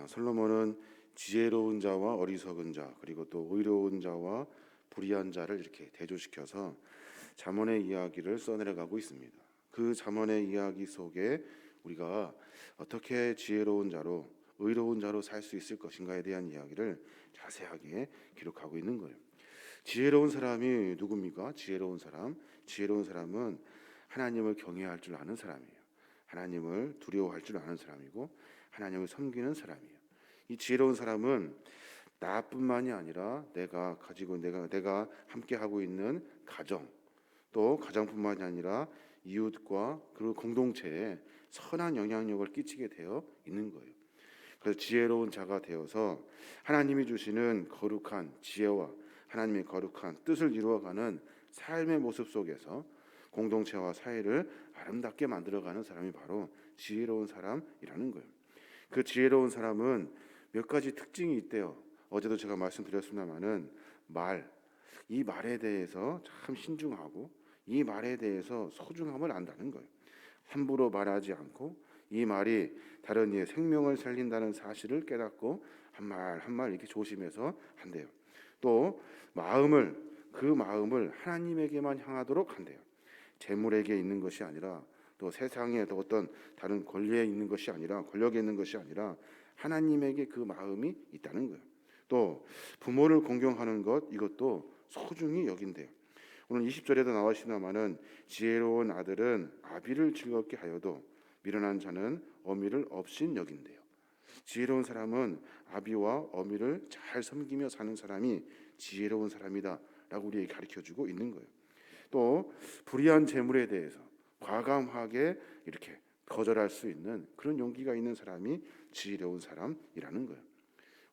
솔로몬은 지혜로운 자와 어리석은 자, 그리고 또 의로운 자와 불의한 자를 이렇게 대조시켜서 잠언의 이야기를 써내려가고 있습니다. 그 잠언의 이야기 속에 우리가 어떻게 지혜로운 자로 의로운 자로 살 수 있을 것인가에 대한 이야기를 자세하게 기록하고 있는 거예요. 지혜로운 사람이 누굽니까? 지혜로운 사람은 하나님을 경외할 줄 아는 사람이에요. 하나님을 두려워할 줄 아는 사람이고 하나님을 섬기는 사람이에요. 이 지혜로운 사람은 나뿐만이 아니라 내가 함께 하고 있는 가정, 또 가정뿐만이 아니라 이웃과 그리고 공동체에 선한 영향력을 끼치게 되어 있는 거예요. 그래서 지혜로운 자가 되어서 하나님이 주시는 거룩한 지혜와 하나님의 거룩한 뜻을 이루어가는 삶의 모습 속에서 공동체와 사회를 아름답게 만들어가는 사람이 바로 지혜로운 사람이라는 거예요. 그 지혜로운 사람은 몇 가지 특징이 있대요. 어제도 제가 말씀드렸습니다마는 이 말에 대해서 참 신중하고 이 말에 대해서 소중함을 안다는 거예요. 함부로 말하지 않고 이 말이 다른 이의 생명을 살린다는 사실을 깨닫고 한 말 한 말 이렇게 조심해서 한대요. 또 그 마음을 하나님에게만 향하도록 한대요. 재물에게 있는 것이 아니라 또 세상에 어떤 다른 권력에 있는 것이 아니라 하나님에게 그 마음이 있다는 거예요. 또 부모를 공경하는 것, 이것도 소중히 여긴대요. 오늘 20절에도 나와있습니다마는 지혜로운 아들은 아비를 즐겁게 하여도 미련한 자는 어미를 없인 여긴대요. 지혜로운 사람은 아비와 어미를 잘 섬기며 사는 사람이 지혜로운 사람이다 라고 우리에게 가르쳐주고 있는 거예요. 또 불의한 재물에 대해서 과감하게 이렇게 거절할 수 있는 그런 용기가 있는 사람이 지혜로운 사람이라는 거예요.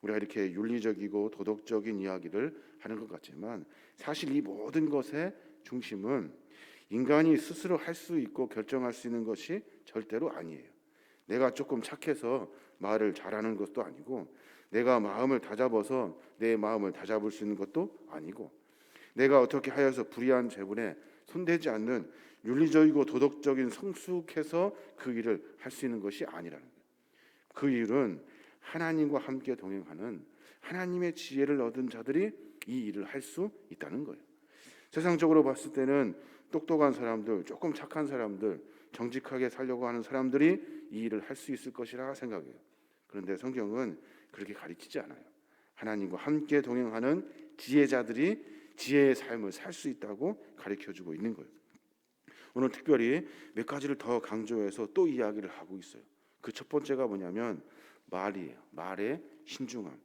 우리가 이렇게 윤리적이고 도덕적인 이야기를 하는 것 같지만 사실 이 모든 것의 중심은 인간이 스스로 할 수 있고 결정할 수 있는 것이 절대로 아니에요. 내가 조금 착해서 말을 잘하는 것도 아니고 내가 마음을 다잡아서 내 마음을 다잡을 수 있는 것도 아니고 내가 어떻게 하여서 불의한 재물에 손대지 않는 윤리적이고 도덕적인 성숙해서 그 일을 할 수 있는 것이 아니라는 거예요. 그 일은 하나님과 함께 동행하는 하나님의 지혜를 얻은 자들이 이 일을 할 수 있다는 거예요. 세상적으로 봤을 때는 똑똑한 사람들, 조금 착한 사람들, 정직하게 살려고 하는 사람들이 이 일을 할 수 있을 것이라 생각해요. 그런데 성경은 그렇게 가르치지 않아요. 하나님과 함께 동행하는 지혜자들이 지혜의 삶을 살 수 있다고 가르쳐주고 있는 거예요. 오늘 특별히 몇 가지를 더 강조해서 또 이야기를 하고 있어요. 그 첫 번째가 뭐냐면 말이에요. 말의 신중함.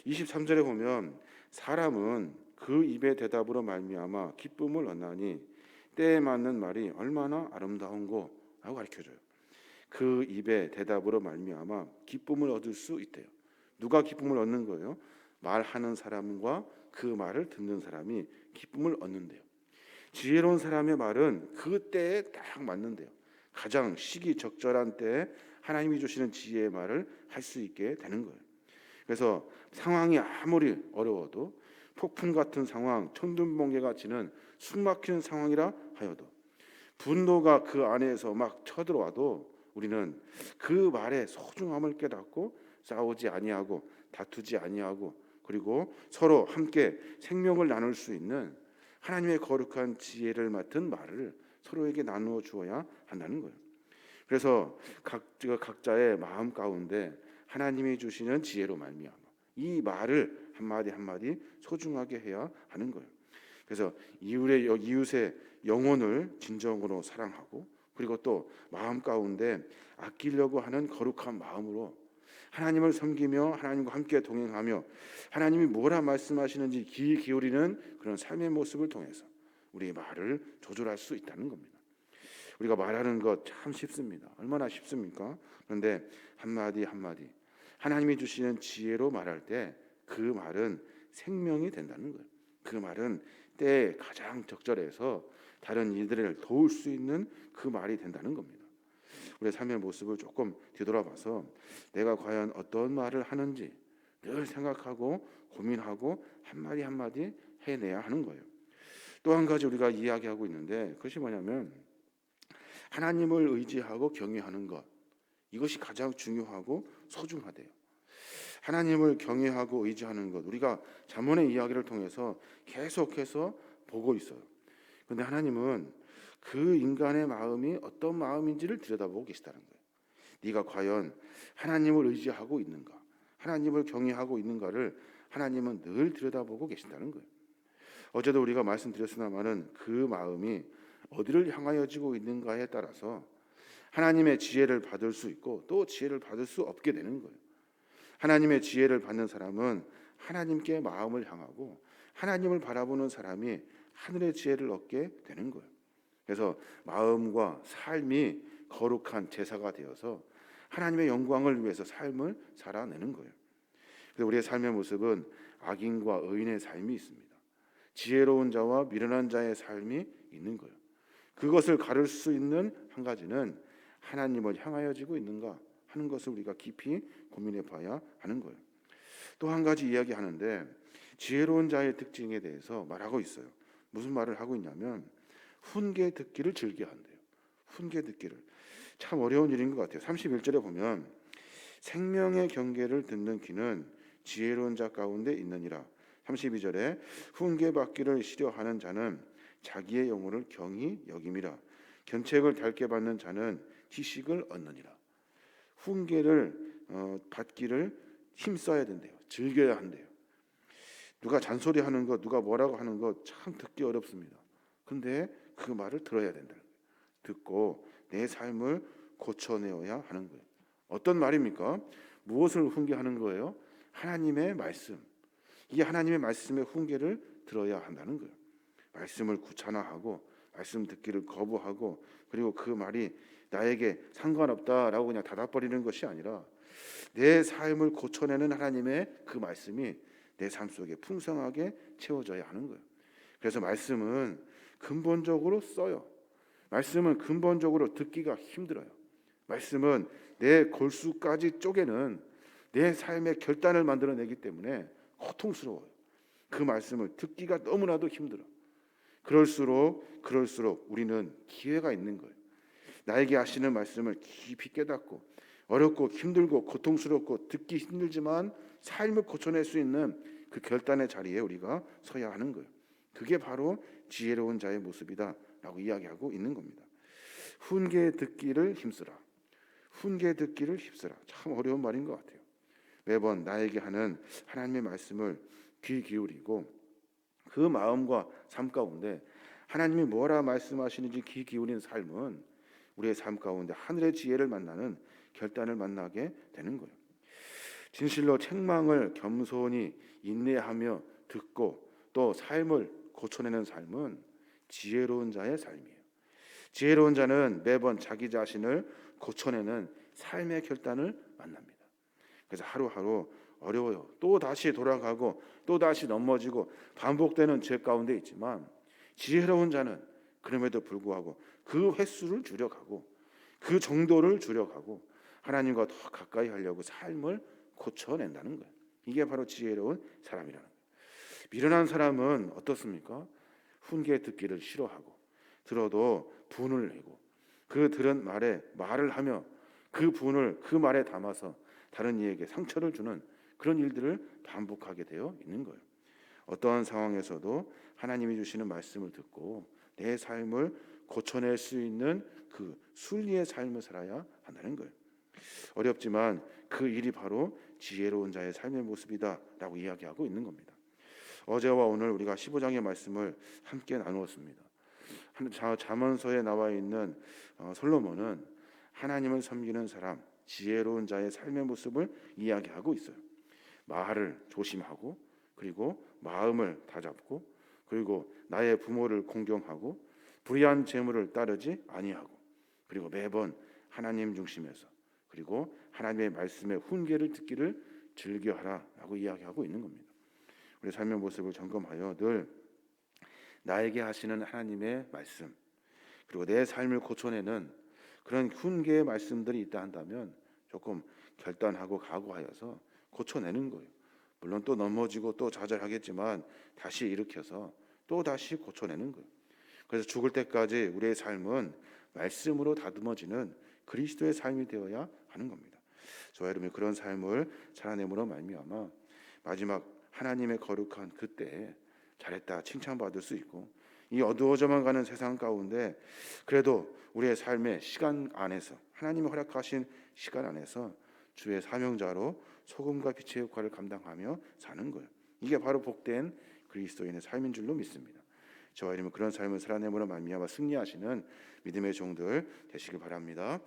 23절에 보면 사람은 그 입의 대답으로 말미암아 기쁨을 얻나니 때에 맞는 말이 얼마나 아름다운고 라고 가르쳐줘요. 그 입의 대답으로 말미암아 기쁨을 얻을 수 있대요. 누가 기쁨을 얻는 거예요? 말하는 사람과 그 말을 듣는 사람이 기쁨을 얻는데요. 지혜로운 사람의 말은 그 때에 딱 맞는데요. 가장 시기적절한 때에 하나님이 주시는 지혜의 말을 할 수 있게 되는 거예요. 그래서 상황이 아무리 어려워도 폭풍 같은 상황, 천둥번개가 치는 숨막히는 상황이라 하여도 분노가 그 안에서 막 쳐들어와도 우리는 그 말의 소중함을 깨닫고 싸우지 아니하고 다투지 아니하고 그리고 서로 함께 생명을 나눌 수 있는 하나님의 거룩한 지혜를 맡은 말을 서로에게 나누어 주어야 한다는 거예요. 그래서 각자의 마음 가운데 하나님이 주시는 지혜로 말미암아 이 말을 한마디 한마디 소중하게 해야 하는 거예요. 그래서 이웃의 영혼을 진정으로 사랑하고 그리고 또 마음 가운데 아끼려고 하는 거룩한 마음으로 하나님을 섬기며 하나님과 함께 동행하며 하나님이 뭐라 말씀하시는지 귀 기울이는 그런 삶의 모습을 통해서 우리의 말을 조절할 수 있다는 겁니다. 우리가 말하는 것 참 쉽습니다. 얼마나 쉽습니까? 그런데 한마디 한마디 하나님이 주시는 지혜로 말할 때 그 말은 생명이 된다는 거예요. 그 말은 때에 가장 적절해서 다른 이들을 도울 수 있는 그 말이 된다는 겁니다. 우리의 삶의 모습을 조금 뒤돌아봐서 내가 과연 어떤 말을 하는지 늘 생각하고 고민하고 한마디 한마디 해내야 하는 거예요. 또 한 가지 우리가 이야기하고 있는데 그것이 뭐냐면 하나님을 의지하고 경외하는 것, 이것이 가장 중요하고 소중하대요. 하나님을 경외하고 의지하는 것, 우리가 잠언의 이야기를 통해서 계속해서 보고 있어요. 그런데 하나님은 그 인간의 마음이 어떤 마음인지를 들여다보고 계시다는 거예요. 네가 과연 하나님을 의지하고 있는가, 하나님을 경외하고 있는가를 하나님은 늘 들여다보고 계신다는 거예요. 어제도 우리가 말씀드렸으나마는 그 마음이 어디를 향하여지고 있는가에 따라서 하나님의 지혜를 받을 수 있고 또 지혜를 받을 수 없게 되는 거예요. 하나님의 지혜를 받는 사람은 하나님께 마음을 향하고 하나님을 바라보는 사람이 하늘의 지혜를 얻게 되는 거예요. 그래서 마음과 삶이 거룩한 제사가 되어서 하나님의 영광을 위해서 삶을 살아내는 거예요. 그래서 우리의 삶의 모습은 악인과 의인의 삶이 있습니다. 지혜로운 자와 미련한 자의 삶이 있는 거예요. 그것을 가를 수 있는 한 가지는 하나님을 향하여지고 있는가 하는 것을 우리가 깊이 고민해 봐야 하는 거예요. 또 한 가지 이야기하는데 지혜로운 자의 특징에 대해서 말하고 있어요. 무슨 말을 하고 있냐면 훈계 듣기를 즐겨한대요. 훈계 듣기를. 참 어려운 일인 것 같아요. 31절에 보면 생명의 경계를 듣는 귀는 지혜로운 자 가운데 있느니라. 32절에 훈계 받기를 싫어하는 자는 자기의 영혼을 경히 여김이라. 견책을 달게 받는 자는 지식을 얻느니라. 훈계를 받기를 힘써야 된대요. 즐겨야 한대요. 누가 잔소리하는 것, 누가 뭐라고 하는 것 참 듣기 어렵습니다. 근데 그 말을 들어야 된다. 듣고 내 삶을 고쳐내어야 하는 거예요. 어떤 말입니까? 무엇을 훈계하는 거예요? 하나님의 말씀. 이 하나님의 말씀의 훈계를 들어야 한다는 거예요. 말씀을 구차나하고 말씀 듣기를 거부하고 그리고 그 말이 나에게 상관없다라고 그냥 닫아버리는 것이 아니라 내 삶을 고쳐내는 하나님의 그 말씀이 내 삶 속에 풍성하게 채워져야 하는 거예요. 그래서 말씀은 근본적으로 써요. 말씀은 근본적으로 듣기가 힘들어요. 말씀은 내 골수까지 쪼개는 내 삶의 결단을 만들어내기 때문에 고통스러워요. 그 말씀을 듣기가 너무나도 힘들어. 그럴수록 우리는 기회가 있는 거예요. 나에게 하시는 말씀을 깊이 깨닫고 어렵고 힘들고 고통스럽고 듣기 힘들지만 삶을 고쳐낼 수 있는 그 결단의 자리에 우리가 서야 하는 거예요. 그게 바로 지혜로운 자의 모습이다라고 이야기하고 있는 겁니다. 훈계 듣기를 힘쓰라. 훈계 듣기를 힘쓰라. 참 어려운 말인 것 같아요. 매번 나에게 하는 하나님의 말씀을 귀 기울이고 그 마음과 삶 가운데 하나님이 뭐라 말씀하시는지 귀 기울인 삶은 우리의 삶 가운데 하늘의 지혜를 만나는 결단을 만나게 되는 거예요. 진실로 책망을 겸손히 인내하며 듣고 또 삶을 고쳐내는 삶은 지혜로운 자의 삶이에요. 지혜로운 자는 매번 자기 자신을 고쳐내는 삶의 결단을 만납니다. 그래서 하루하루 어려워요. 또 다시 돌아가고 또 다시 넘어지고 반복되는 죄 가운데 있지만 지혜로운 자는 그럼에도 불구하고 그 횟수를 줄여가고 그 정도를 줄여가고 하나님과 더 가까이 하려고 삶을 고쳐낸다는 거예요. 이게 바로 지혜로운 사람이라는 거예요. 미련한 사람은 어떻습니까? 훈계 듣기를 싫어하고 들어도 분을 내고 그 들은 말에 말을 하며 그 분을 그 말에 담아서 다른 이에게 상처를 주는 그런 일들을 반복하게 되어 있는 거예요. 어떠한 상황에서도 하나님이 주시는 말씀을 듣고 내 삶을 고쳐낼 수 있는 그 순리의 삶을 살아야 한다는 거예요. 어렵지만 그 일이 바로 지혜로운 자의 삶의 모습이다라고 이야기하고 있는 겁니다. 어제와 오늘 우리가 15장의 말씀을 함께 나누었습니다. 잠언서에 나와 있는 솔로몬은 하나님을 섬기는 사람, 지혜로운 자의 삶의 모습을 이야기하고 있어요. 말을 조심하고 그리고 마음을 다잡고 그리고 나의 부모를 공경하고 불의한 재물을 따르지 아니하고 그리고 매번 하나님 중심에서 그리고 하나님의 말씀의 훈계를 듣기를 즐겨하라라고 이야기하고 있는 겁니다. 우리 삶의 모습을 점검하여 늘 나에게 하시는 하나님의 말씀 그리고 내 삶을 고쳐내는 그런 훈계의 말씀들이 있다 한다면 조금 결단하고 각오하여서 고쳐내는 거예요. 물론 또 넘어지고 또 좌절하겠지만 다시 일으켜서 또 다시 고쳐내는 거예요. 그래서 죽을 때까지 우리의 삶은 말씀으로 다듬어지는 그리스도의 삶이 되어야 하는 겁니다. 저와 여러분이 그런 삶을 살아내므로 말미암아 마지막 하나님의 거룩한 그때 잘했다 칭찬받을 수 있고, 이 어두워져만 가는 세상 가운데 그래도 우리의 삶의 시간 안에서, 하나님이 허락하신 시간 안에서 주의 사명자로 소금과 빛의 역할을 감당하며 사는 것, 이게 바로 복된 그리스도인의 삶인 줄로 믿습니다. 저와 여러분 그런 삶을 살아내므로 말미암아 승리하시는 믿음의 종들 되시길 바랍니다.